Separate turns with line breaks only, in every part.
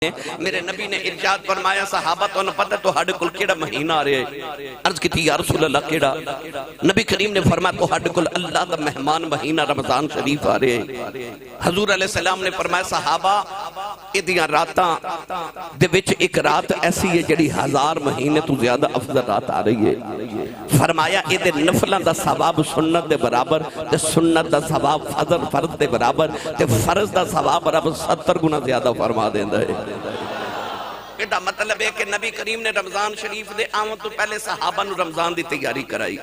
میرے نبی نے ارشاد فرمایا صحابہ تو نہ پتہ تو ہڈ کل کیڑا مہینہ آ رہے ہیں. عرض کی تھی یا رسول اللہ کیڑا؟ نبی کریم نے فرمایا تو ہڈ کل اللہ دا مہمان مہینہ رمضان شریف آ رہے ہیں. حضور علیہ السلام نے فرمایا صحابہ ادیاں راتاں دے وچ ایک رات ایسی ہے جڑی 1000 مہینے تو زیادہ افضل رات آ رہی ہے. فرمایا اے دے نفلاں دا ثواب سنت دے برابر تے سنت دا ثواب فرض دے برابر تے فرض دا ثواب رب 70 گنا زیادہ فرما دیندا ہے. ایڈا مطلب ہے کہ نبی کریم نے رمضان شریف دے آمد تو پہلے صحابہ نو رمضان دی تیاری کرائی.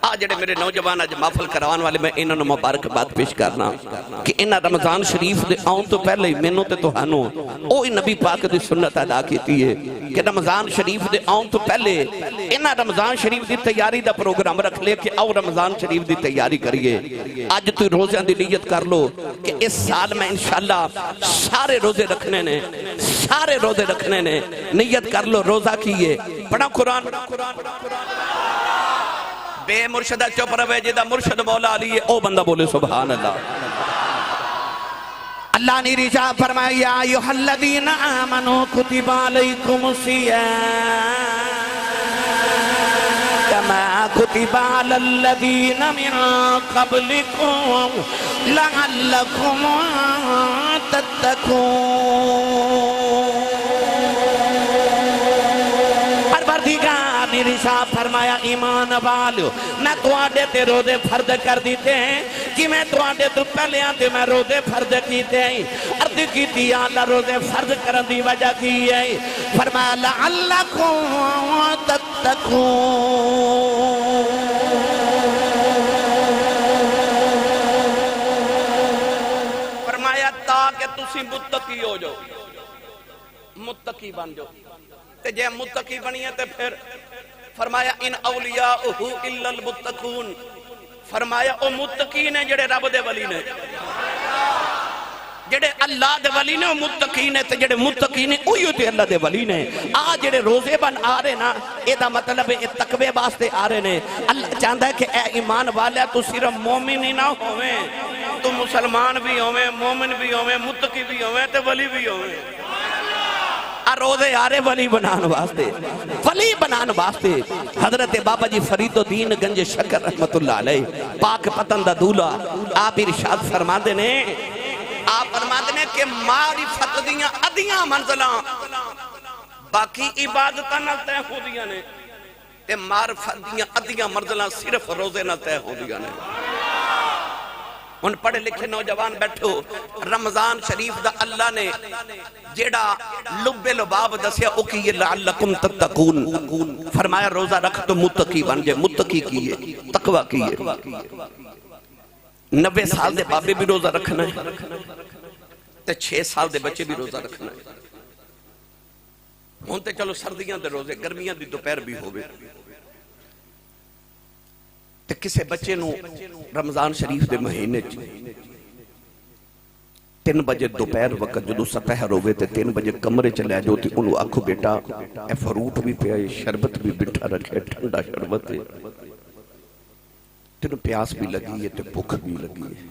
آج جڑے میرے نوجوان اج محفل کروان والے میں انہاں نو مبارکباد پیش کرنا کہ انہاں رمضان شریف دے آمد تو پہلے ہی مینوں تے تہانوں اوہی نبی پاک دی سنت ادا کیتی ہے کہ رمضان شریف دے آمد تو پہلے انہاں رمضان شریف دی تیاری دا پروگرام رکھ لے کہ آؤ رمضان شریف دی تیاری کریے. آج تو روزیاں دی نیت کر لو کہ اس سال میں انشاءاللہ سارے روزے رکھنے نے سارے روزے رکھنے نے. نیت کر لو روزہ کیے پڑھا قرآن بے مرشدہ چپ روے جدہ مرشد مولا علی او بندہ بولے سبحان اللہ. اللہ نے رجا فرمایا یا ایھا الذین آمنوا کتب علیکم الصیام کما کتب علی الذین من قبلکم لعلکم تتقون. نرشا فرمایا ایمان والو میں تو آڈے تے روزے فرد کر دیتے ہیں کہ میں تو آڈے تو پہلے آتے میں روزے فرد کیتے ہیں. عرض کی تھی اللہ روزے فرد کرن دی وجہ کی ہے فرمایا لعلکم تتقون. فرمایا تاکہ تسی متقی ہو جاؤ متقی بن جاؤ. تے جے متقی بنی ہے تے پھر فرمایا ان اولیاءہو الا المتقون. فرمایا او متقین ہیں جڑے رب دے ولی نے جڑے اللہ دے ولی نے او متقین ہیں تے جڑے متقین ہیں اوہی تے اللہ دے ولی نے. آج جڑے روزے بن آ رہے نا اے دا مطلب ہے تقوی واسطے آ رہے نے. اللہ چاہتا ہے کہ اے ایمان والا تو صرف مومن ہی نہ ہوئے تو مسلمان بھی ہوئے مومن بھی ہوئے متقی بھی ہوئے تے ولی بھی ہوئے. روزے آرے ولی بنان واسطے حضرت بابا جی فرید الدین گنج شکر رحمت اللہ علیہ پاک پتن دا دولا آپ ارشاد فرما دینے کہ معرفت دیاں ادیاں منزلاں باقی عبادتاں نہ تے ہو دیاں نے تے معرفت دیاں ادیاں منزلاں صرف روزے نہ تے ہو دیاں نے. ان پڑھے لکھے نوجوان بیٹھو رمضان شریف دا اللہ نے جیڑا لب لباب دسیا او کیے لعلکم تتقون. فرمایا روزہ رکھ تو متقی بن جائے. متقی کیے تقوی کیے. 90 سال دے بابے بھی روزہ رکھنا ہے تے 6 سال دے بچے بھی روزہ رکھنا ہے. ہون تے چلو سردیاں دے روزے گرمیاں دی دوپہر بھی ہوئے تے کسے بچے نو رمضان شریف دے مہینے 3 بجے دوپہر وقت جدو سپہر ہوئے تے 3 بجے کمرے چلے جو تے انہوں آکھو بیٹا اے فروٹ بھی پیا ہے شربت بھی بٹھا رکھے ٹھنڈا شربت ہے تینوں پیاس بھی لگی ہے تے بھوک بھی لگی ہے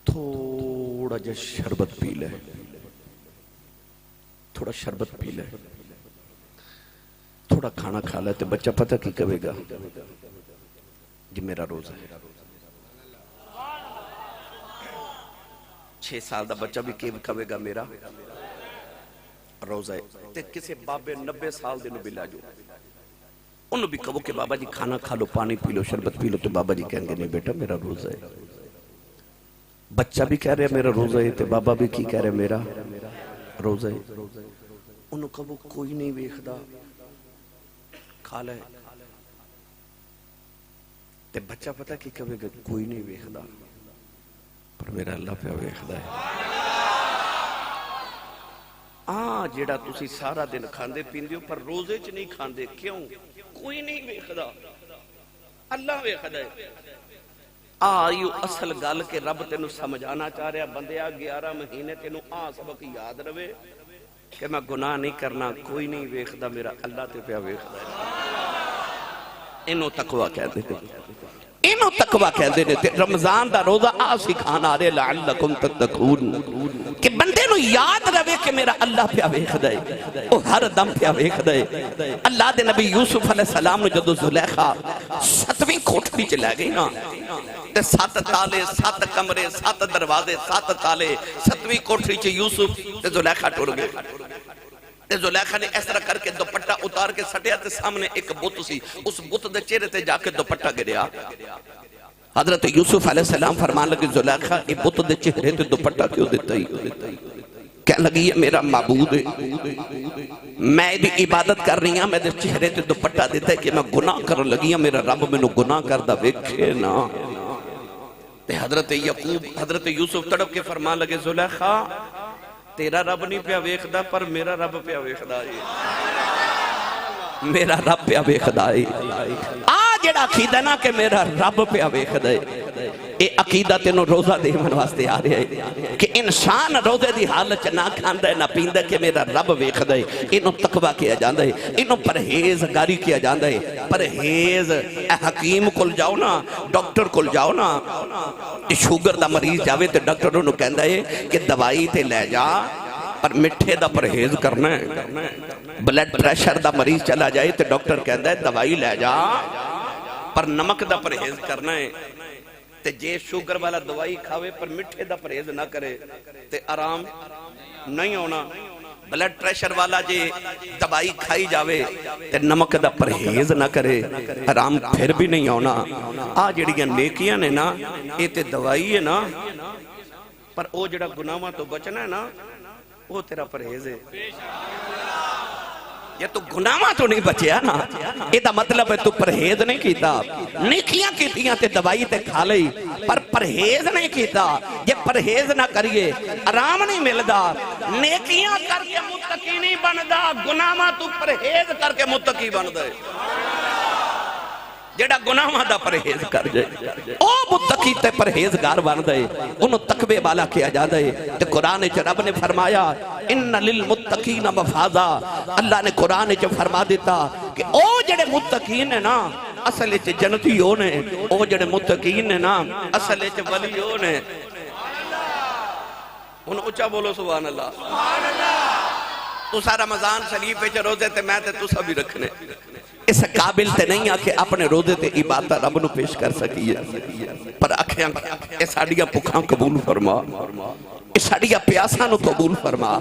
تھوڑا جا شربت پی لے تھوڑا شربت پی لے تھوڑا کھانا کھا لے تے بچہ پتہ کی کہے گا جی میرا روزہ ہے. 6 سال دا بچہ بھی کہے گا میرا روزہ ہے. تے کسے بابے 90 سال دے نو بھی لا جو انہوں بھی کہو کہ بابا جی کھانا کھا لو پانی پی لو شربت پی لو تو بابا جی کہیں گے نہیں بیٹا میرا روزہ ہے. بچہ بھی کہہ رہے میرا روزہ ہے تے بابا بھی کی کہہ رہے میرا روزہ ہے. انہوں کہو کوئی نہیں ویکھدا کھا لے تے بچہ پتہ کی کہے گا کوئی نہیں ویکھدا پر میرا اللہ پہ ویکھدا ہے. جیڑا تسی سارا دن کھاندے پیندے ہو پر روزے چ نہیں کھاندے کیوں؟ کوئی نہیں ویکھدا اللہ ویکھدا ہے. یہ اصل گل کہ رب تینوں سمجھانا چاہ رہا بندیا 11 مہینے تینوں سبق یاد رہے کہ میں گناہ نہیں کرنا کوئی نہیں ویکھدا میرا اللہ تے پہ ویکھدا ہے. انہوں تقوی کہہ دیتے انہوں تقوی کہہ دیتے رمضان دا روزہ سکھانا رہے لعلکم تتقون کہ بندے نو یاد رہے کہ میرا اللہ پیا ویکھ دے وہ ہر دم پیا ویکھ دے اللہ دے نبی یوسف علیہ السلام نے جدو زلیخا 7ویں کوٹھڑی چ لے گئی نا تے 7 تالے 7 کمرے 7 دروازے 7 تالے 7ویں کوٹھڑی چ یوسف تے زلیخا ٹر گئے تے زلیخا نے اس طرح کر کے دوپٹہ اتار کے سٹیا تے سامنے ایک بت سی اس بت دے چہرے تے جا کے دوپٹہ گریا حضرت یوسف علیہ السلام فرمان لگے زلیخا یہ بت دے چہرے تے دوپٹہ کیوں دیتا ہی کہنے لگی یہ میرا معبود ہے میں دی عبادت کر رہی ہوں میں دے چہرے تے دوپٹہ دیتا ہے کہ میں گناہ کرنے لگی ہوں میرا رب میں نو گناہ کردہ ویکھے نا تے حضرت یوسف تڑپ کے فرمان لگے زلیخا تیرا رب نہیں پیا ویکھدا پر میرا رب پیا ویکھدا ہے میرا رب پیا ویکھدا ہے جڑا عقیدہ نا کہ میرا رب پیا ویکھدا ہے اے عقیدہ تینوں روزہ دیون واسطے آ رہا ہے کہ انسان روزے دی حالت نہ کھاندا ہے نہ پیندا کہ میرا رب ویکھدا ہے اینوں تقوی کیا جاندا ہے اینوں پرہیزگاری کیا جاندا ہے پرہیز حکیم کول جاؤ نا ڈاکٹر کول جاؤ نا شوگر دا مریض جاوے تے ڈاکٹر انہوں کہندا ہے کہ دوائی تے لے جا پر مٹھے دا پرہیز کرنا ہے بلڈ پریشر دا مریض چلا جائے تے ڈاکٹر کہندا ہے دوائی لے جا پر نمک دا پرہیز کرنا ہے تے جے شوگر والا دوائی کھاوے پر مٹھے دا پرہیز نہ کرے تے آرام نہیں ہونا بلڈ پریشر والا جے دوائی کھائی جاوے تے نمک دا پرہیز نہ کرے آرام پھر بھی نہیں ہونا جڑیاں نیکیاں نے نا اے تے دوائی ہے نا پر او جڑا گناہاں تو بچنا ہے نا وہ تیرا پرہیز ہے یہ تو گناہاں تو نہیں بچیا نا یہ دا مطلب ہے تو پرہیز نہیں کیتا نیکیاں کیتیاں تے دوائی تے کھا لئی پر پرہیز نہیں کیتا یہ پرہیز نہ کریے آرام نہیں ملدا نیکیاں کر کے متقی نہیں بندا گناہاں تو پرہیز کر کے متقی بندا ہے جڑا گناہاں دا پرہیز کر جائے او متقی تے پرہیزگار بن دے انہوں تقوی والا کیا جاتا ہے تے قرآن چ رب نے فرمایا ان للمتقین مفازا اللہ نے قرآن چ فرما دیتا کہ او جڑے متقین ہیں نا اصل چ جنتی ہو نے او جڑے متقین ہیں نا اصل چ ولی ہو نے انہوں اچھا بولو سبحان اللہ تو سارا رمضان شریف پہ روزے تے میں تے تو سبھی رکھنے اس قابل تے نہیں آکے اپنے روزے تے عبادت رب نو پیش کر سکیے پر آکھیاں اے ساڑیاں پکھاں قبول فرما اے ساڑیاں پیاساں نو قبول فرما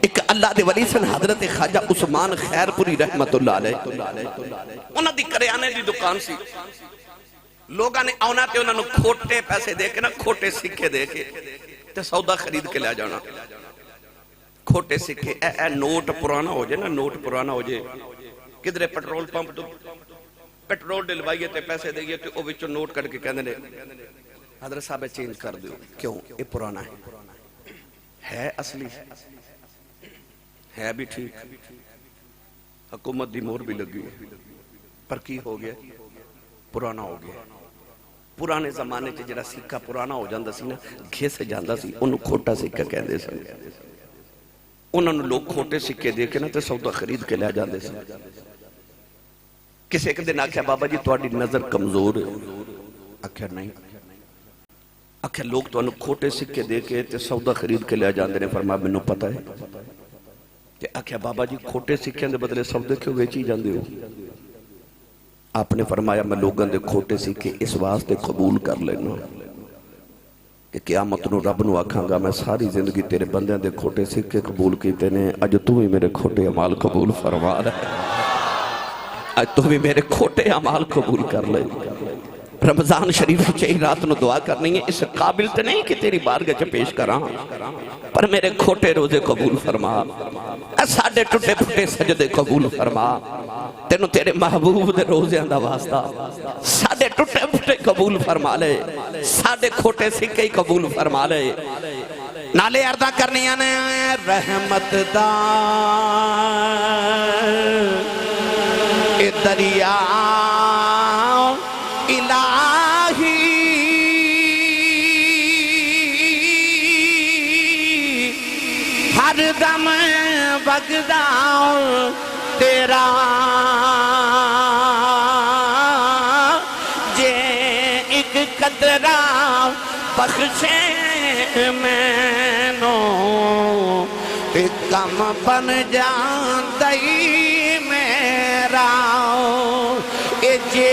ایک اللہ دے ولی سن حضرت خواجہ عثمان خیر پوری رحمت اللہ علیہ انہاں دی کریانے دی دکان سی لوگاں نے آنا تے انہاں نو کھوٹے پیسے دے کے نا کھوٹے سکے دے کے تے سودا خرید کے لے جانا کھوٹے سکے اے نوٹ پرانا ہو جائے نا نوٹ پرانا ہو جائے کدھرے پیٹرول پمپ تو پیٹرول ڈلوائیے تے پیسے دئیے تے او وچوں نوٹ کر کے کہنے لے حضرت صاحب چینج کر دیو کیوں یہ پرانا ہے اصلی ہے بھی ٹھیک حکومت دی مور بھی لگی پر کی ہو گیا پرانا ہو گیا پرانے زمانے چ جڑا سکہ پرانا ہو جاندا سی نا گھس جاندا سی اونوں کھوٹا سکہ کہندے سن انہوں نے لوگ کھوٹے سکے دے کے نا تے سودا خرید کے لے جاندے سن کسی ایک دن آکھیا بابا جی تہاڈی نظر کمزور ہے آکھیا نہیں آکھیا لوگ تو انہوں کھوٹے سکے دے کے تے سودا خرید کے لے جاندے نے فرمایا مینوں پتہ ہے تے آکھیا بابا جی کھوٹے سکے دے بدلے سودے کیوں ویچی جاندے ہو آپ نے فرمایا میں لوگاں دے کھوٹے سکے اس واسطے قبول کر لینا کہ قیامت نو رب نو آکھاں گا میں ساری زندگی تیرے بندیاں دے کھوٹے سکے قبول کیتے نے اج تو ہی میرے کھوٹے عمال قبول فرما رہا ہے اج تو ہی میرے کھوٹے عمال قبول کر لے رمضان شریف چاہی رات نو دعا کرنی ہے اس قابل تے نہیں کہ تیری بارگاہ چ پیش کراں پر میرے کھوٹے روزے قبول فرما ساڈے ٹوٹے پھٹے سجدے قبول فرما تینوں تیرے محبوب دے روزیاں دا واسطہ ساڈے ٹوٹے پھٹے قبول فرما لے ساڈے کھوٹے سکے قبول فرما لے نالے عرضاں کرنیاں نے رحمت دا اے دریا الہی ہر دم بغدا تیرا جے ایک قطرہ بخشے مینوں تے کم بن جاندئی میرا اے جے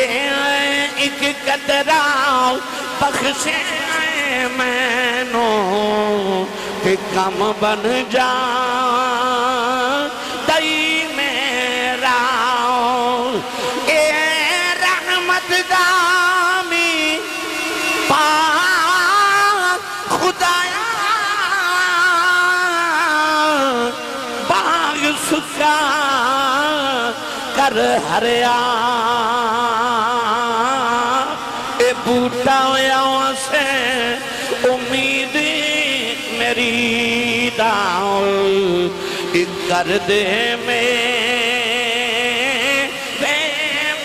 ایک قطرہ بخشے مینوں تے کم بن جاندئی میرا اے رحمت دامی پاک خدایا باغ سکا کر ہریا اے بوٹا ہویا سے امید میری داؤ کر دے میں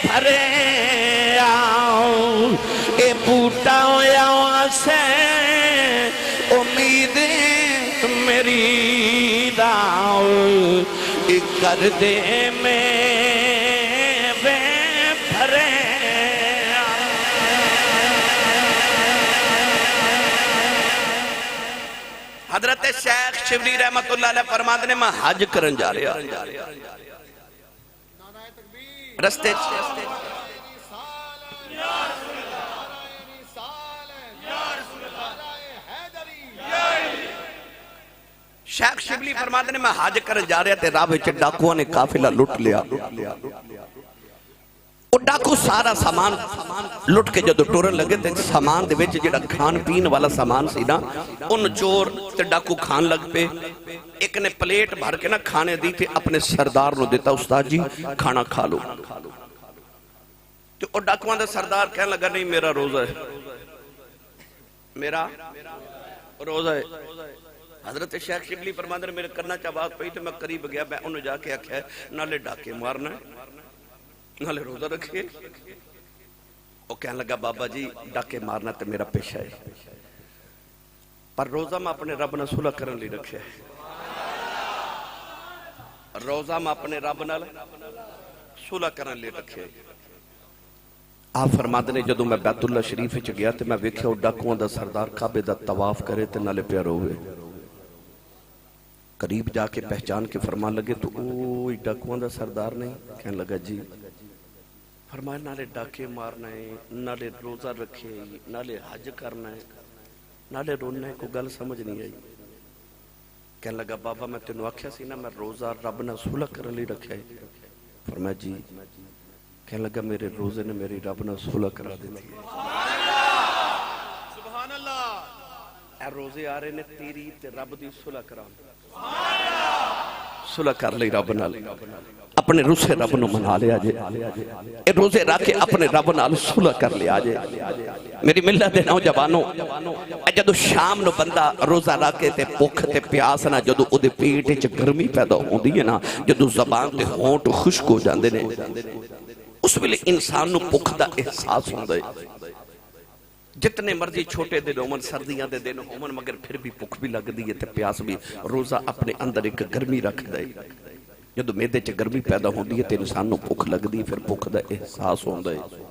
بھرے آؤ اے بوٹا ہویا سے امید میری داؤ کر دے میں بھرے حضرت شیخ شبلی رحمت اللہ علیہ فرماتے ہیں میں حج کرن جا رہا رستے شیخ شبلی فرماتے ہیں میں حج کرن جا رہا تھے راہ وچ ڈاکوؤں نے قافلہ لٹ لیا وہ ڈاکو سارا سامان لٹ کے جدو ٹورن لگے تھے سامان دے وچ جڑا کھان پین والا سامان سی نا ان چور تے ڈاکو کھان لگ پے ایک نے پلیٹ بھر کے نا کھانے دی تھی اپنے سردار نو دیتا استاد جی کھانا کھا لو تو وہ ڈاکوان دے سردار کہنے لگا نہیں میرا روزہ ہے میرا روزہ ہے حضرت شیخ شبلی فرماتے ہیں میرے کرنا چاہواق پئی تو میں قریب گیا میں انہوں جا کے آکھیا ہے نالے ڈاکے مارنا ہے نالے روزہ رکھے وہ کہنے لگا بابا جی ڈاکے مارنا تو میرا پیشہ ہے پر روزہ میں اپنے رب نہ صلح کرن لی رکھے روزہ میں اپنے رب نہ صلح کرن لی رکھے آپ فرماتے ہیں جدو میں بیت اللہ شریف وچ گیا تو میں ویکھیا وہ ڈاکوؤں دا سردار کعبے دا طواف کرے تے نالے پیار ہوئے قریب جا کے پہچان کے فرمان لگے تو اوہ ڈاکوؤں دا سردار نہیں کہنے لگا جی فرمایا نالے ڈاکے مارنا ہے نالے روزہ رکھے نالے حج کرنا ہے نالے رونا ہے کو گل سمجھ نہیں آئی کہنے لگا بابا میں تینوں آکھیا سی نا میں روزہ رب نہ صلح کرن لی رکھا ہے فرمایا جی کہنے لگا میرے روزے نے میری رب نہ صلح کرا دیتی ہے سبحان اللہ اے روزے آ رہے نے تیری تے رب دی صلح کرا صلح کر لی رب نال اپنے روزے رب نو منا لیا جے اے روزے رکھ کے اپنے رب نال صلح کر لیا جے میری ملت دے نوجوانوں جدو شام نو بندہ روزہ رکھ کے تے بھوک تے پیاس نہ جدو او دے پیٹ وچ گرمی پیدا ہوندی ہے نا جدو زبان تے ہونٹ خشک ہو جاندے نے اس ویلے انسان نو بھوک دا احساس ہوندا ہے جتنے مرضی چھوٹے دن ہومن سردیاں دے دن ہومن مگر پھر بھی بھوک بھی لگ دی ہے تے پیاس بھی روزہ اپنے اندر ایک گرمی رکھ دے جدو میدے چ گرمی پیدا ہوندی ہے تے انسان نو بھوک لگ دی پھر بھوک دا احساس ہوندا ہے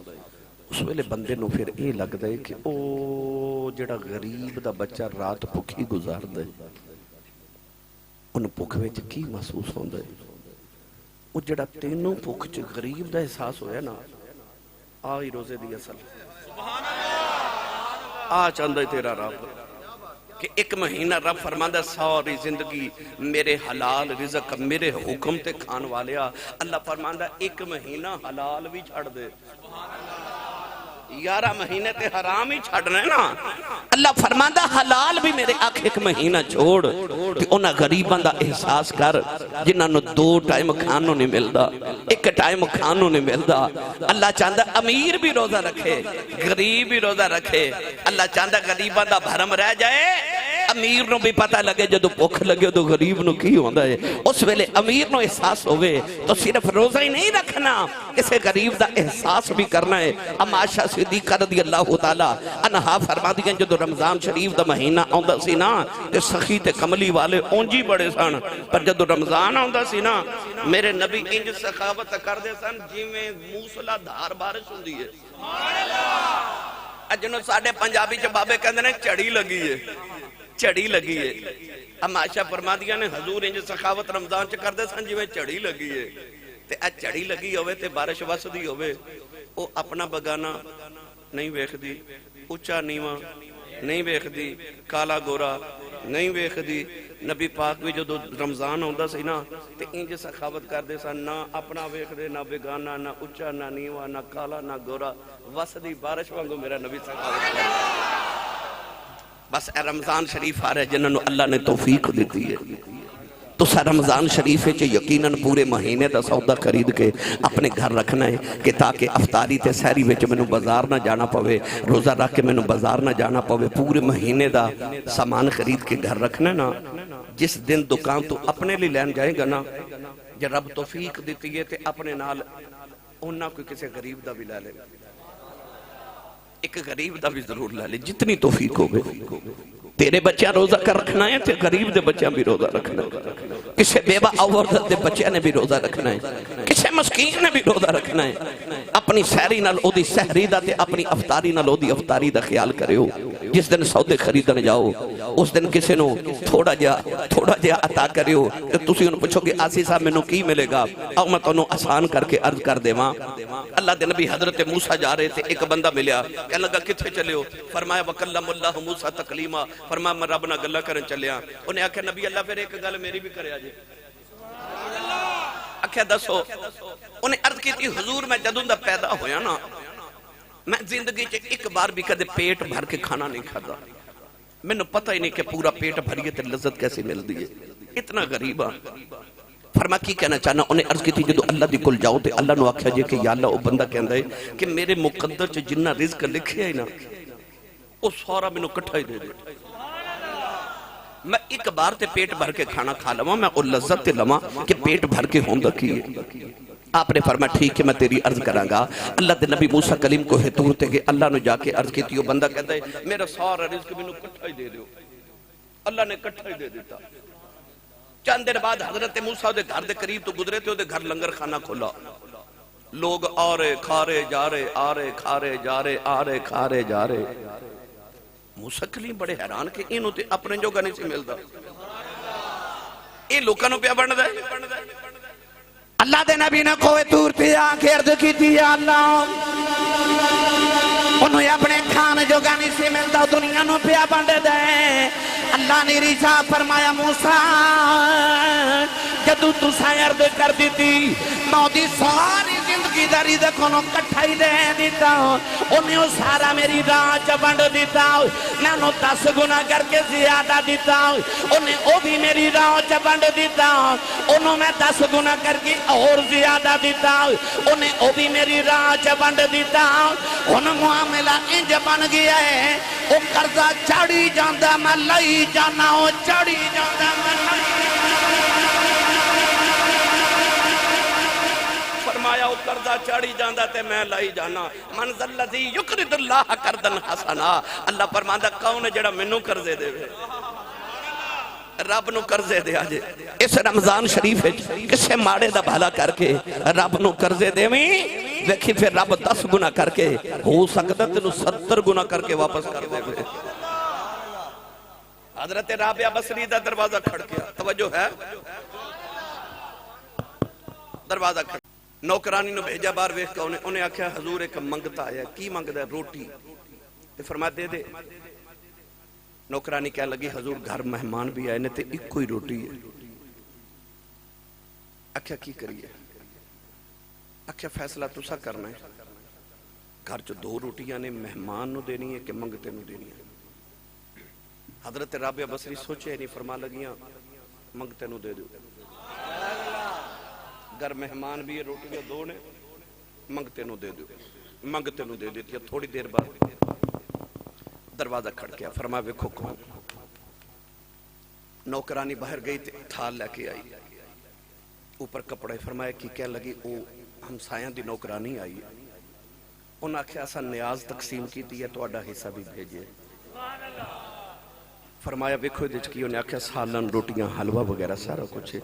اس ویلے بندے نو پھر اے لگدا ہے کہ او جڑا غریب دا بچہ رات بھوکی گزاردا ہے ان بھوک وچ کی محسوس ہوندا ہے وہ جڑا تینوں بھوک چ غریب دا احساس ہویا نا آئی روزے دی اصل سبحان اللہ آ چاندہ تیرا رب کہ ایک مہینہ رب فرماندہ ساری زندگی میرے حلال رزق میرے حکم تے کھان والیا اللہ فرماندہ ایک مہینہ حلال بھی چھڑ دے 11 مہینے تے حرام ہی چھڑنے نا اللہ فرماندہ حلال بھی میرے آنکھ ایک مہینہ چھوڑ کہ انہاں غریباں دا احساس کر جنہاں نو 2 ٹائم کھانوں نہیں ملدا ایک ٹائم کھانوں نہیں ملدا اللہ چاہندہ امیر بھی روزہ رکھے غریب بھی روزہ رکھے اللہ چاہندہ غریباں دا بھرم رہ جائے امیر نو بھی پتہ لگے جدو بھوک لگے تو غریب نو کی ہوندا ہے اس ویلے امیر نو احساس ہوئے تو صرف روزہ ہی نہیں رکھنا اسے غریب دا احساس بھی کرنا ہے اما عائشہ صدیقہ رضی اللہ تعالی عنہا فرما دیا جدو رمضان شریف دا مہینہ آندا سی نا تے سخی تے کملی والے اونجی بڑے سن پر جدو رمضان آندا سی نا میرے نبی انج سخاوت کر دے سن جی میں موسلا دھار بارش ہوندی ہے سبحان اللہ جنوں ساڈے پنجابی چ بابے کہندے نے چڑی لگی ہے چڑی لگی ہے. ام عائشہ فرما دیا نے حضور انج سخاوت رمضان چ کردے سن جویں چڑی لگی ہے. تے اے چڑی لگی ہوئے تے بارش وسدی ہوئے او اپنا بگانا نہیں ویکھدی, اونچا نیواں نہیں ویکھدی, کالا گورا نہیں ویکھدی. نبی پاک بھی جدو رمضان ہوندا سی نا تے انج سخاوت کردے سن, نہ اپنا ویکھدے نہ بگانا, نہ اونچا نہ نیواں نہ کالا نہ گورا, وسدی بارش وانگو میرا نبی سخاوت کردا. بس اے رمضان شریف آ رہے جنہوں نے اللہ نے توفیق دیتی ہے تو سا رمضان شریف ہے یقیناً پورے مہینے دا سودا خرید کے اپنے گھر رکھنا ہے کہ تاکہ افطاری تے سحری وچ مینوں بازار نہ جانا پوے, روزہ رکھ کے مینوں بازار نہ جانا پوے. پورے مہینے دا سامان خرید کے گھر رکھنا ہے نا. جس دن دکان تو اپنے لیے لین جائے گا نا, جب رب توفیق دیتی ہے تے اپنے نال انہاں کوئی کسی غریب دا بھی لے لے, ایک غریب دا بھی ضرور لے لے جتنی توفیق ہو گئے. تیرے بچہ روزہ کر رکھنا ہے تے غریب دے بچہ بھی روزہ رکھنا ہے, کسے بیوہ عورت دے بچہ نے بھی روزہ رکھنا ہے, کسے مسکین نے بھی روزہ رکھنا ہے. اپنی سحری نال او دی سحری دا تے اپنی افطاری نال او دی افطاری دا خیال کرے ہو. جس دن سودے خریدن جاؤ اس دن کسے نو تھوڑا جا عطا کرے ہو. تسی انہوں پوچھو کہ آسی صاحب میں نو کی ملے گا, او میں تو آسان کر کے عرض کر دے ماں. اللہ دے نبی حضرت موسیٰ جا رہے تھے, ایک بندہ ملیا, کہنے لگا کتھے چلے ہو؟ فرمایا وَكَلَّمُ اللَّهُ موسیٰ تکلیما, فرمایا میں رب نہ گلہ کرن چلیا. انہیں آکھا نبی اللہ پھر ایک گل میری بھی کرے آجے. آکھا دسو. انہیں عرض کی تھی حضور میں جدوں دا پیدا ہویا نا میں زندگی چے ایک بار بھی کدے پیٹ بھر کے کھانا نہیں کھادا. میں نے پتہ ہی نہیں کہ پورا پیٹ بھریے تے لذت کیسے مل دی ہے, اتنا غریبا. فرما کی کہنا چاہنا, انہیں عرض کی تھی جدو اللہ دی کل جاؤ تے اللہ نو آکھا جے کہ یا اللہ او بندہ کہندہ ہے کہ میرے مقدر چے جنہ رزق لکھے ہے نا او سارا میں نو کٹھا ہی دے دے. میں ایک بار تے پیٹ بھر کے کھانا کھا لواں, میں او لذت تے لواں کہ پیٹ بھر کے ہوندہ کی ہے. آپ نے فرمایا ٹھیک ہے میں تیری عرض کراں گا. اللہ دے نبی موسیٰ کلیم کو حتور تے کہ اللہ نے جا کے عرض کی تھی, وہ بندہ کہتا ہے میرا سارا رزق میں نو کٹھا ہی دے دیو. اللہ نے کٹھا ہی دے دیتا. چند دیر بعد حضرت موسیٰ دے گھر دے قریب تو گزرے تھے, دے گھر لنگر خانہ کھولا. لوگ آ رہے کھا رہے جا رہے, آ رہے کھا رہے جا رہے, آ رہے کھا رہے جا رہے. موسیٰ کلیم بڑے حیران کہ انہوں تے اپنے جو گنے سے ملدا, یہ لوکانوں پہ بڑھ دے. اللہ دے نبی نے کوئی تور تھی آنکھ عرض کی تھی اللہ انہوں اپنے کھان جو گانی سے ملتا دنیا نو پیا بند دے. اللہ نے رضا فرمایا موسیٰ جدو تو سائرد کر دیتی موتی ساری زندگی دا رزق انہوں کٹھا ہی دے دیتا, انہیں سارا میری راہ چا بند دیتا, میں انہوں 10 گنا کر کے زیادہ دیتا, انہیں او بھی میری راہ چا بند دیتا, انہوں میں 10 گنا کر کے اور زیادہ دیتا, انہیں او بھی میری راہ چا بند دیتا. انہوں معاملہ انج بن گیا ہے او قرضہ چڑی جاندہ میں لئی جانا ہوں, چڑی جاندہ میں لئی فرمایا او قرضہ چڑی جاندہ تے میں لائی جانا. منزل لذی یقرد اللہ کردن حسنا, اللہ فرماندہ کون ہے جڑا منو کرزے دے وے, رب نو کرزے دے آجے. اس رمضان شریف ہے کسے ماڑے دا بھالا کر کے رب نو کرزے دے ویں دیکھی پھر رب 10 گنا کر کے ہو سکتا تینو 70 گنا کر کے واپس کر دے وے. حضرت رابعہ بصری دا دروازہ کھڑ گیا, توجہ ہے, دروازہ کھڑ. نوکرانی نو بھیجا بار ویکھ کے انہیں آکھیا حضور ایک منگتا ہے, کی منگتا ہے؟ روٹی. فرمایا دے دے. نوکرانی کہہ لگی حضور گھر مہمان بھی آئے نے تے ایک کوئی روٹی ہے. آکھیا کی کریے؟ آکھیا فیصلہ تسا کرنا ہے, گھر جو 2 روٹیاں نے مہمان نو دینی ہے کہ منگتے نو دینی ہے. حضرت رابعہ بصری سوچے نہیں, فرما لگیاں منگتے نو دے دو. گھر مہمان بھی ہے, روٹیاں 2 نے, منگتے نو دے دو. منگتے نو دے دیتی. تھوڑی دیر بعد دروازہ کھڑ گیا. فرما ویکھو کون. نوکرانی باہر گئی تھال لے کے آئی, اوپر کپڑے. فرمایا کی کہہ لگی او ہم سایاں دی نوکرانی آئی ہے, انہاں آکھیا اسا نیاز تقسیم کی دی ہے, تو اڈا حصہ بھی بھیجے. فرمایا ویکھو دیچ کی, انہیں آکھیا سالن روٹیاں حلوہ وغیرہ سارا کچھ ہے.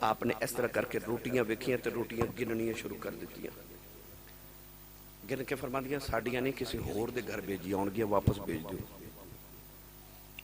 آپ نے اس طرح کر کے روٹیاں ویکھیاں تے روٹیاں گننیاں شروع کر دیتیاں. گن کے فرما دیا ساڑیاں نہیں کسی ہور دے گھر بھیجی آن گیا, واپس بھیج دو.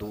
2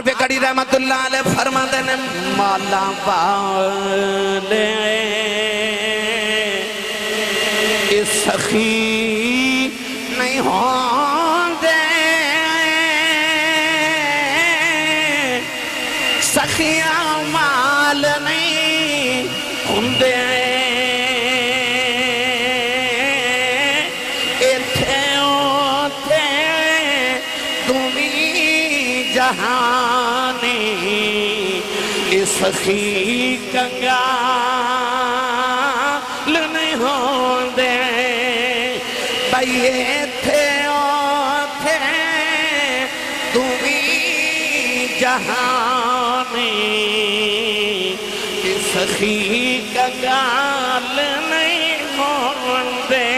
ربی گڑی رحمت اللہ علیہ فرماتے نے مالا والے اس سخی نہیں ہوندے سخیاں مال نہیں ہوندے ایتھے اوتھے دومی جہانی اس سخی کنگال نہیں ہوندے بھائی تھے اوتھے دومی جہانی اس سخی کنگال نہیں ہوندے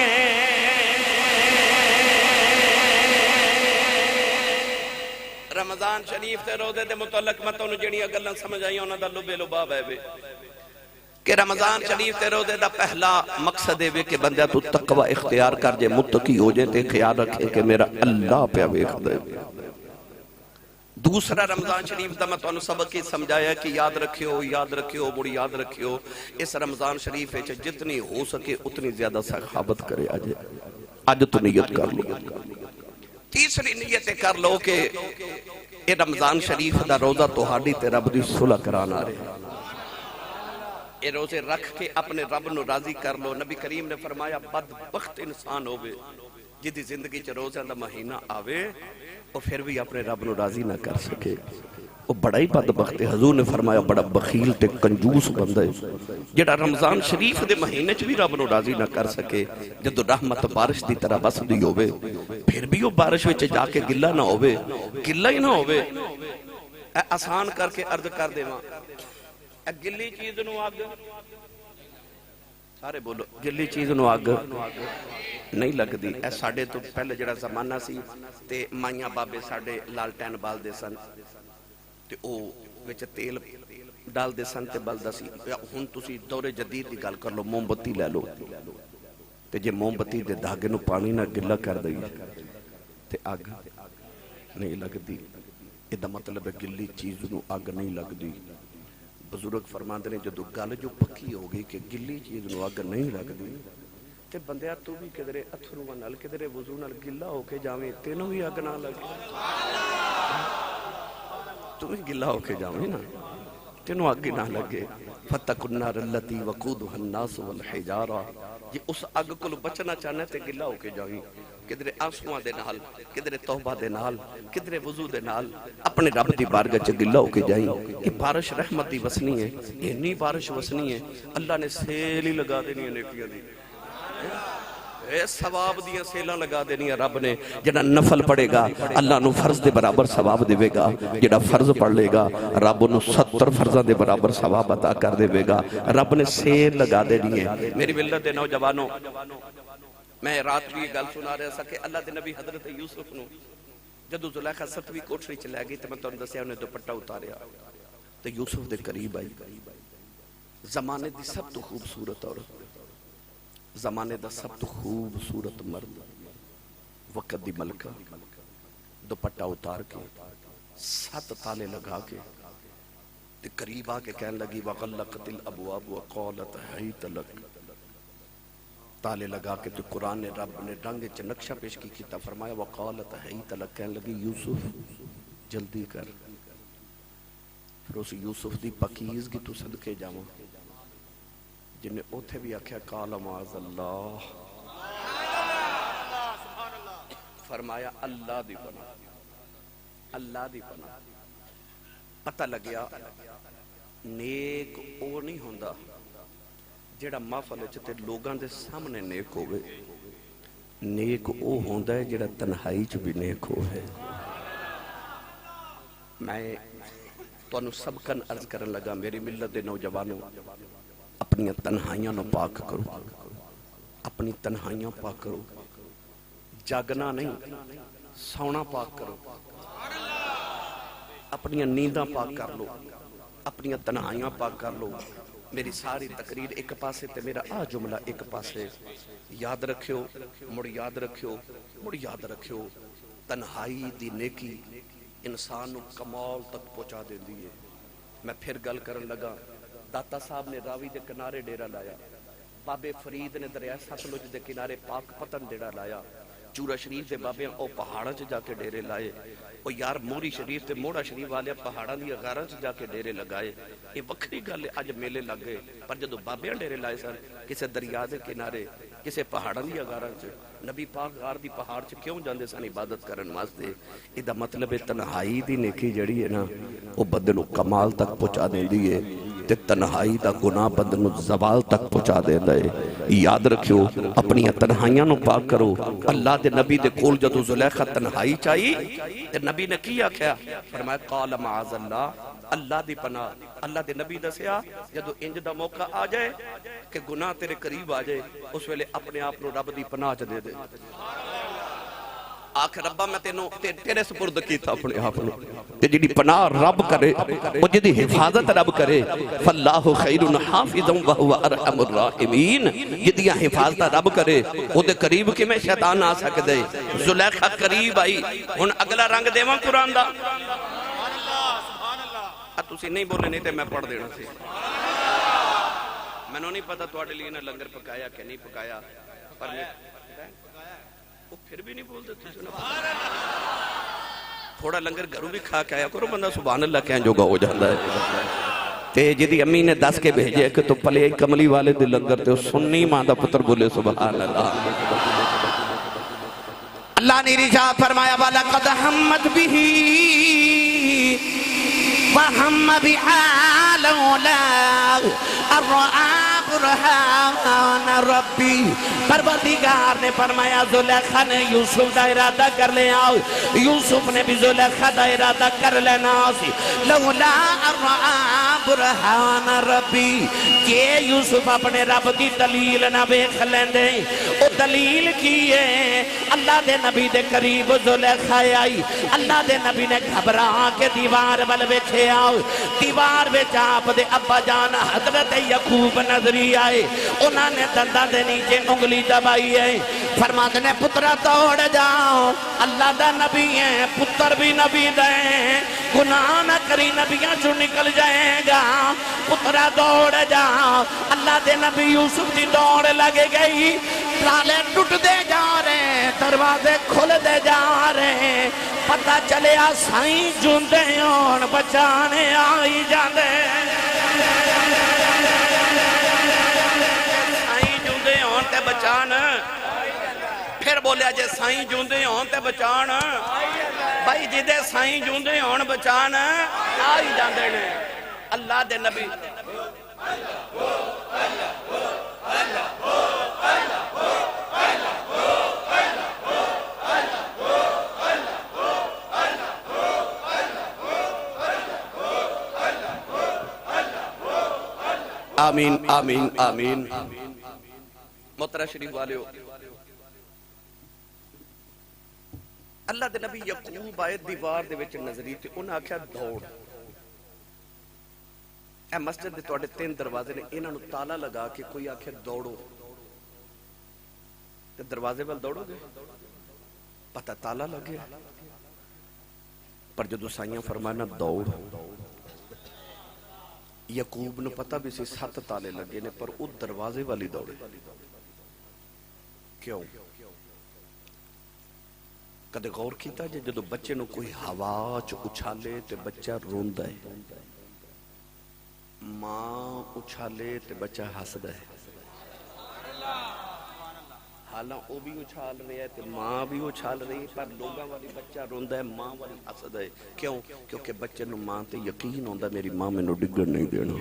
رمضان شریف تے روزے دے متعلق میں تانوں جڑیاں گلاں سمجھ آئیاں انہاں دا لبے لباب ہے کہ رمضان شریف تے روزے دا پہلا مقصد ہے کہ بندہ تو تقوی اختیار کر جے متقی ہو جے تے خیال رکھے کہ میرا اللہ پہ ویکھدا ہے دوسرا رمضان شریف دا میں تانوں سبق ہی سمجھایا کہ یاد رکھیو بڑی یاد رکھیو اس رمضان شریف وچ جتنی ہو سکے اتنی زیادہ سخاوت کرے اج تو نیت کر لو تیسری نیت کر لو کہ اے رمضان شریف دا روزہ تہاڈی تے رب دی صلح کرانا رہے اے روزے رکھ کے اپنے رب نو راضی کر لو نبی کریم نے فرمایا بدبخت انسان ہوئے جدی زندگی چ روزہ دا مہینہ آوے وہ پھر بھی اپنے رب نو راضی نہ کر سکے وہ بڑا ہی بدبخت ہے حضور نے فرمایا بڑا بخیل تے کنجوس بندہ ہے جڑا رمضان شریف دے مہینے چ بھی رب نو راضی نہ کر سکے جدو رحمت بارش دی طرح بسدی ہوئے پھر بھی وہ بارش وچ جا کے گلہ نہ ہوئے گلہ ہی نہ ہوئے اے آسان کر کے عرض کر دے ماں اے گلی چیز نو آگ سارے بولو گلی چیز نو آگ نہیں لگ دی اے ساڑھے تو پہلے جڑا زمانہ سی تے مائیاں بابے ساڑھے لالٹین بال دے سن تے او وچ تیل ڈال دے سن تے بال دا سی ہن تسی دور جدید دی گل کر لو موم بتی لے لو تے جے موم بتی دے دھاگے نو پانی نہ گلا کر دئی تے آگ نہیں لگ دی اے دا مطلب ہے گلی چیز نو آگ نہیں لگ دی بزرگ فرماندے نے جدو گل جو پکی ہو گئی کہ گلی چیز نو آگ نہیں لگ دی تے بندیا تو بھی کدرے اتھرو نال کدرے وضو نال گلا ہو کے جاویں تینوں بھی آگ نہ لگے تو بھی گلا ہو کے جاویں نا تینوں آگ نہ لگے فَتَّقُوا النَّارَ الَّتِي وَقُودُهَا النَّاسُ وَالْحِجَارَةُ یہ اس آگ کو بچنا چاہنا تے گلا ہو کے جاویں کدرے آنسواں دے نال کدرے توبہ دے نال کدرے وضو دے نال اپنے رب دی بارگاہ چ گلا ہو کے جائیں یہ بارش رحمت دی وسنی ہے یہ نہیں بارش وسنی ہے اللہ نے سیل ہی لگا دینی ہے نیکیاں دی اے ثواب دیاں سیلاں لگا دینی ہے رب نے جڑا نفل پڑھے گا اللہ نو فرض دے برابر ثواب دے گا جڑا فرض پڑھ لے گا رب نو 70 فرضاں دے برابر ثواب عطا کر دے گا رب نے سیل لگا دینی ہے میری ملت دے نوجوانوں میں رات بھی گل سنا رہا سا کہ اللہ دے نبی حضرت یوسف نو جدو زلیخا 7ویں کوٹھری چ لے گئی تے میں تانوں دسیا انہیں دوپٹہ اتاریا تے یوسف دے قریب آئی زمانے دی سب تو خوبصورت عورت زمانے دا سب تو خوبصورت مرد وقت دی ملکہ دوپٹہ اتار کے 7 تالے لگا کے تے قریب آ کے کہنے لگی وغلقت الابواب وقالت حیت لک تالے لگا کے تو قرآن نے رب نے رنگ چ نقشہ پیش کی تا فرمایا وقالت حیت لک کہنے لگی یوسف جلدی کر پھر اس یوسف دی پکیزگی تو صدقے جاؤں جنہیں اوتھے بھی آکھیا قال معاذ اللہ فرمایا اللہ دی پناہ پتہ لگیا نیک او نہیں ہوندا جڑا محفل وچ تے لوگاں دے سامنے نیک ہوئے نیک او ہوندا ہے جڑا تنہائی چ بھی نیک ہوئے میں تانوں سبقاً عرض کرن لگا میری ملت دے نوجوانوں اپنی تنہائیاں نو پاک کرو اپنی تنہائیاں پاک کرو جاگنا نہیں سونا پاک کرو اپنی نینداں پاک کر لو اپنی تنہائیاں پاک کر لو میری ساری تقریر ایک پاسے تے میرا جملہ ایک پاسے یاد رکھیو مڑ یاد رکھیو تنہائی دی نیکی انسان کمال تک پہنچا دیندی ہے۔ میں پھر گل کرن لگا، داتا صاحب نے راوی دے کنارے ڈیرا لایا، بابے فرید نے دریا ستلج دے کنارے پاک پتن ڈیرا لایا، چورا شریف دے بابے او پہاڑاں چ جا کے ڈیرے لائے، او یار موری شریف تے موڑا شریف والے پہاڑاں دی غاراں چ جا کے ڈیرے لگائے۔ یہ وکھری گل ہے، اج میلے لگ گئے، پر جدو بابیاں ڈیرے لائے سن کسے دریا دے کنارے، کسے پہاڑاں دی غاراں چ، نبی پاک غار دی پہاڑ چ کیوں جاندے سن عبادت کرن واسطے؟ ادا مطلب ہے تنہائی دی نیکی جڑی ہے نا وہ بندے نو کمال تک پہنچا دیندی ہے، تے تنہائی دا گناہ بندے نو زوال تک پہنچا دیندا ہے۔ یاد رکھیو اپنی تنہائیاں نو پاک کرو۔ اللہ دے نبی دے کول جدو زلیخا تنہائی چاہی تے نبی نے کیا کیا؟ فرمایا قال معاذ اللہ، اللہ دی پناہ۔ اللہ دے نبی دسیا جدو انج دا موقع آ جائے کہ گناہ تیرے قریب آ جائے، اس ویلے اپنے آپ نو رب دی پناہ چ دے دے، آخ ربا میں تیرے سپرد کیتا اپنے آپ نو، تے جڑی پناہ رب کرے وہ جدی حفاظت رب کرے، فاللہ خیر حافظا وہو ارحم الراحمین، جدیاں حفاظت رب کرے وہ دے قریب کی میں شیطان آ سکدے۔ زلیخا قریب آئی، ہن اگلا رنگ دیواں قرآن دا، تسی نہیں بولے نہیں تے میں پڑھ دینا سی۔ میں نہیں پتا تواڈے لیے نہ لنگر پکایا کہ نہیں پکایا، پر میں وہ پھر بھی نہیں بولتے تھے۔ تھوڑا لنگر گھروں بھی کھا کے آیا کرو، بندہ سبحان اللہ کہیں جوگا ہو جاندہ ہے۔ تے جدی امی نے دس کے بھیجے کہ تو پلے کملی والے دے لنگر تے سنی ماں دا پتر بولے سبحان اللہ۔ اللہ نے رجاء فرمایا وَلَقَدْ حَمَّتْ بِهِ وَحَمَّ بِهَا لَوْلَا أَن رَأَىٰ برهان ربی۔ پروردگار نے فرمایا زلیخا نے یوسف دا ارادہ کر لے آؤ، یوسف نے بھی زلیخا دا ارادہ کر لینا سی، لولا ان رآ برہان ربی، کہ یوسف اپنے رب دی دلیل نہ بیکھ لیندے۔ او دلیل کی ہے، اللہ دے نبی دے قریب زلیخا آئی، اللہ دے نبی نے گھبرا کے دیوار بل بیٹھے آؤ، دیوار بیچ آپ دے ابا جان حضرت یعقوب نظری آئے، انہوں نے دندہ دے نیچے انگلی دبائی ہے، فرماتے نے پترہ توڑ جاؤ، اللہ دا نبی ہے، پتر بھی نبی دیں، گناہ نہ کری نبیاں جو نکل جائے گا، پترہ دوڑ جاؤ۔ اللہ دے نبی یوسف دی دوڑ لگے گئی، تالے ٹوٹ دے جا رہے، دروازے کھل دے جا رہے، پتہ چلے سائیں جوندے ہون بچانے آئی جاندے، بچان پھر بولیا جے سائیں جوندے ہون تے بچان، بھائی جدے سائیں جوندے ہون بچان آئی جاندے نے۔ اللہ دے نبی آمین آمین آمین۔ محترم شریف والے ہو، اللہ دے نبی یعقوب آئے دیوار دے وچ نظری تے انہاں آکھیا دوڑ۔ اے مسجد دے تواڈے 3 دروازے نے، انہاں نو تالا لگا کے کوئی آکھیا دوڑو تے دروازے ول دوڑو گے، پتہ تالا لگے، پر جدو سائیاں فرمانا دوڑ، یعقوب نو پتہ بھی سی 7 تالے لگے نے، پر او دروازے والی دوڑے۔ کیوں؟ کدے غور کیتا جے جدو بچے نو کوئی ہوا چ اچھالے تے بچہ روندا ہے، ماں اچھالے تے بچہ ہسدا ہے، حالاں او بھی اچھال رہے ہے تے ماں بھی اچھال رہی ہے، پر لوگاں والی بچہ روندا ہے، ماں والی ہسدا ہے۔ کیوں؟ کیونکہ بچے نو ماں تے یقین ہوندا میری ماں مینوں ڈگن نہیں دینا۔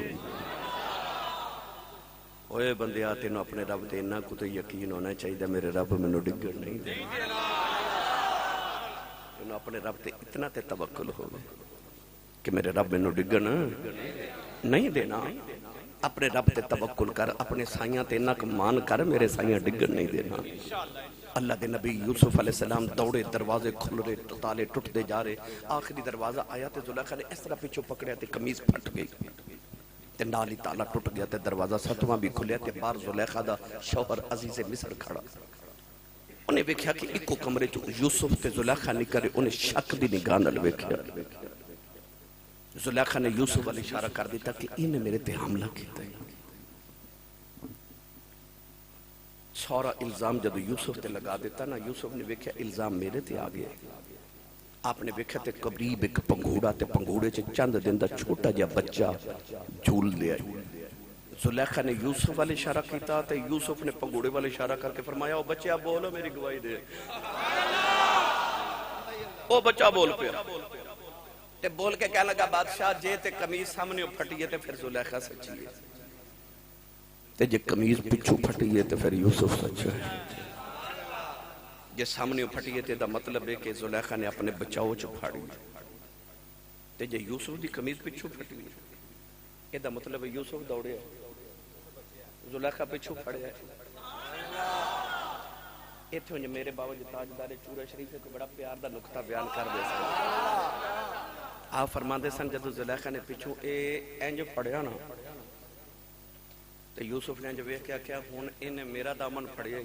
اوے بندیا تینوں اپنے رب تے انہاں کو تے یقین ہونا چاہیے میرے رب مینوں ڈگن نہیں دینا۔ تینوں اپنے رب تے اتنا تے توکل ہوگا کہ میرے رب مینوں ڈگن نہیں دینا۔ اپنے رب تے توکل کر، اپنے سائیاں تے انہاں کو مان کر، میرے سائیاں ڈگن نہیں دینا۔ اللہ دے نبی یوسف علیہ السلام دوڑے، دروازے کھل رہے، تالے ٹوٹ دے جا رہے، آخری دروازہ آیا تے زلیخا نے اس طرح پیچھے پکڑیا تے قمیض پھٹ گئی تے نالی تالا ٹوٹ گیا تے دروازہ 7واں بھی کھلیا تے باہر زلیخا دا شوہر عزیز مصر کھڑا، انہیں انہیں ویکھیا کہ ایک کمرے چ یوسف تے زلیخا نکلے انہیں شک دی نگاہ نال ویکھیا زلیخا نے یوسف والے اشارہ کر دیتا کہ انہیں میرے تے حملہ کیتا ہے سورا الزام جدو یوسف تے لگا دیتا نا یوسف نے ویکھیا الزام میرے تے آ گیا آپ نے ویکھیا تے قریب ایک پنگوڑا تے پنگوڑے چ چند دن دا چھوٹا جا بچہ جھول لیا زلیخا نے یوسف والے اشارہ کیتا تے یوسف نے پنگوڑے والے اشارہ کر کے فرمایا او بچہ بولو میری گواہی دے او بچہ بول پیا تے بول کے کہنے لگا بادشاہ جے تے قمیض سامنے پھٹی ہے تے پھر زلیخا سچی ہے تے جے قمیض پچھو پھٹی ہے تے پھر یوسف سچا ہے جے سامنے پھٹی ہے تے دا مطلب ہے کہ زلیخا نے اپنے بچاؤ چ پھاڑی تے جے یوسف دی قمیض پچھو پھٹی ہے یہ دا مطلب ہے یوسف دوڑے ہے زلیخا پچھو پھڑے ہے ایتھے ہوں میرے بابا جو تاجدار چورہ شریف کو بڑا پیار دا نقطہ بیان کر دے سن آپ فرماندے سن جدو زلیخا نے پچھو اینج پڑھیا نا تو یوسف نے جو ویکھیا کیا ہون انہیں میرا دامن پھڑیا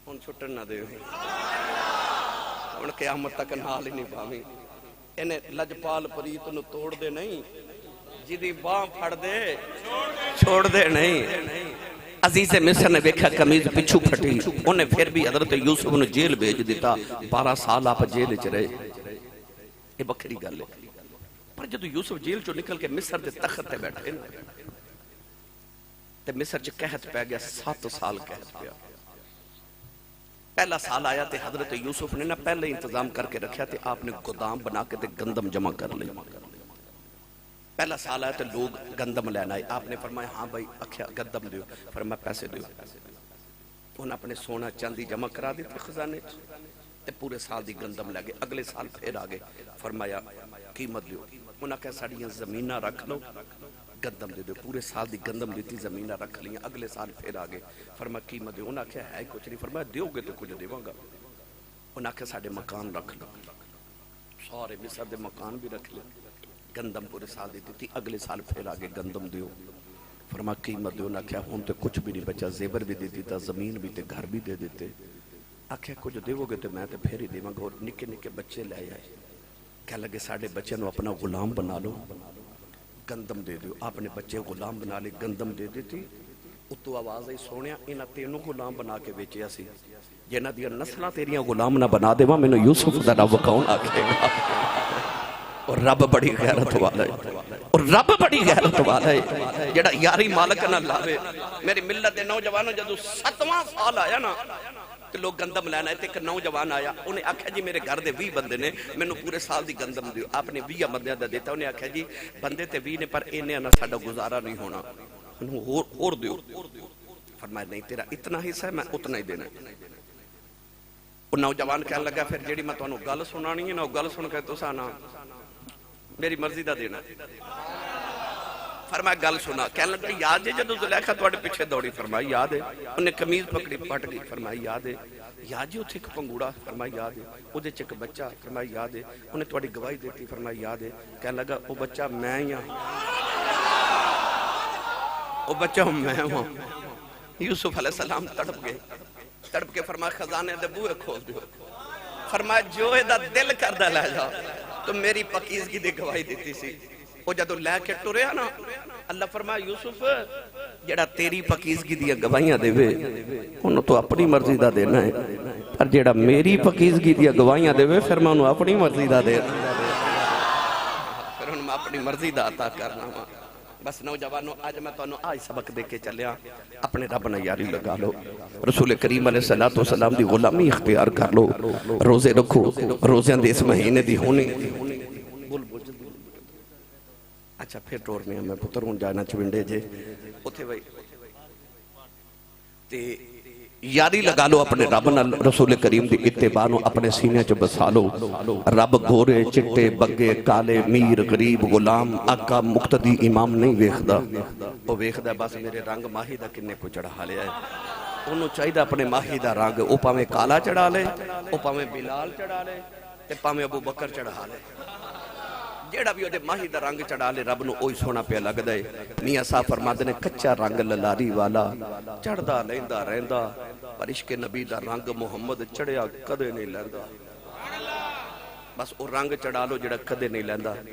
ہون چھٹن نہ دے ہون قیامت تک نال ہی نہیں پاویں انہیں لجپال پریت نو توڑ دے نہیں جدی باں پھڑ دے چھوڑ دے نہیں عزیز مصر نے ویکھا قمیض پچھو پھٹی انہیں پھر بھی حضرت یوسف نے جیل بھیج دیتا 12 سال آپ جیل چ رہے یہ بکری گل ہے پر جدو یوسف جیل چو نکل کے مصر دے تخت تے بیٹھے تے مصر چ قحط پہ گیا 7 سال قحط پیا پہلا سال آیا تے حضرت یوسف نے نا پہلے انتظام کر کے رکھیا تے آپ نے گودام بنا کے تے گندم جمع کر لی پہلا سال آیا تے لوگ گندم لینا آئے آپ نے فرمایا ہاں بھائی اکھیا گندم دیو فرمایا پیسے دیو انہوں اپنے سونا چاندی جمع کرا دی تے خزانے تے پورے سال دی گندم لگے اگلے سال پھر آگے فرمایا قیمت دیو انہوں کہا ساڑیاں زمینہ رکھ لو گندم دے دو پورے سال دی گندم دیتی زمینہ رکھ لیا اگلے سال پھر آگے فرمایا قیمت دیو انہوں کہا ہے کچھ نہیں فرمایا دیو گے تو کچھ دیو گا انہوں کہا ساڑے مکان رکھ لو سارے مصر دے مکان بھی رکھ لے گندم پورے سال دیتی تھی اگلے سال پھر آگے گندم دیو فرمایا قیمت دیو انہوں کہا ہون تو کچھ بھی نہیں بچا زیور بھی دیتی تھا زمین بھی تے گھر بھی دے دیتے آکھیا کچھ دیو گے تو میں تے پھر ہی دیواں گا اور نکے نکے بچے لے آئے کہہ لگے ساڑے بچے نو اپنا غلام بنا لو گندم دے دیو آپ نے بچے غلام بنا لے گندم دے دیتی اتو آواز آئی سونیا انہاں تینوں غلام بنا کے بیچے اسی جنہ دیا نسلہ تیریاں غلام نہ بنا دے میں یوسف دا رب کون آکھے گا اور رب بڑی غیرت والا ہے اور رب بڑی غیرت والا ہے جڑا یاری مالک نہ لاوے میری ملت دے نوجوانوں جدو 7واں سال آیا نا کہ لوگ گندم لینا ہے ایک نوجوان آیا انہیں آکھا جی میرے گھر دے 20 بندے نے میں نے پورے سال دی گندم دیو آپ نے 20 بندے دا دیتا انہیں آکھا جی بندے تے 20 نے پر انہیں نہ ساڑا گزارا نہیں ہونا انہوں اور دیو فرمایا نہیں تیرا اتنا حصہ ہے میں اتنا ہی دینا وہ نوجوان کہنے لگا پھر جیڑی میں تو انہوں گل سنانی ہے نا گل سن کے تو سانا میری مرضی دا دینا فرمایا گل سنا کہنے لگا یاد ہے جدو زلیخا توڑے پیچھے دوڑی فرمایا یاد ہے انہیں قمیض پکڑی پٹ گئی فرمایا یاد ہے یاد ہے اتھے ایک پنگوڑا فرمایا یاد ہے ادھے چک بچہ فرمایا یاد ہے انہیں توڑی گواہی دیتی فرمایا یاد ہے کہنے لگا وہ بچہ میں یہاں وہ بچہ میں ہوں یوسف علیہ السلام تڑپ کے فرمایا خزانے دے بوئے کھول دیو فرمایا جو دا دل کردہ لے جا تو میری پاکیزگی دی گواہی دیتی سی وہ جدو لے کے ٹریا نا اللہ فرمایا یوسف جڑا تیری پاکیزگی دی گواہیاں دے وے انہوں تو اپنی مرضی دا دینا ہے پر جڑا میری پاکیزگی دی گواہیاں دے وے پھر میں انہوں اپنی مرضی دا دینا پھر انہوں اپنی مرضی دا عطا کرنا ہوا بس نوجوانوں آج میں تو انہوں آج سبق دے کے چلیا اپنے رب نے یاری لگا لو رسول کریم علیہ السلام دی غلامی اختیار کر لو روزے رکھو روزیاں دے اس مہینے دی ہونے اچھا پھر ٹور میں پتر ہوں جانا چونڈے جے اتھے بھائی تے یاری لگا لو اپنے رب نال رسول کریم دی اتباع اپنے سینے چ بسا لو رب گھورے چٹے بگے کالے میر غریب غلام آقا مقتدی امام نہیں ویکھدا وہ ویکھدا بس میرے رنگ ماہی دا کنے کو چڑھا لیا ہے انہوں چاہیے اپنے ماہی دا رنگ او پاویں کالا چڑھا لے او پاویں بلال چڑھا لے تے پاویں ابو بکر چڑھا لے جیڑا بھی وہ ماہی دا رنگ چڑھا لے رب نو اوہی سونا پہ لگ دے میاں صاحب فرماتے نے کچا رنگ للاری والا چڑھدا لیندا رہندا پر عشق نبی دا رنگ محمد چڑھیا کدے نہیں لیندا بس وہ رنگ چڑھا لو جڑا کدے نہیں لیندا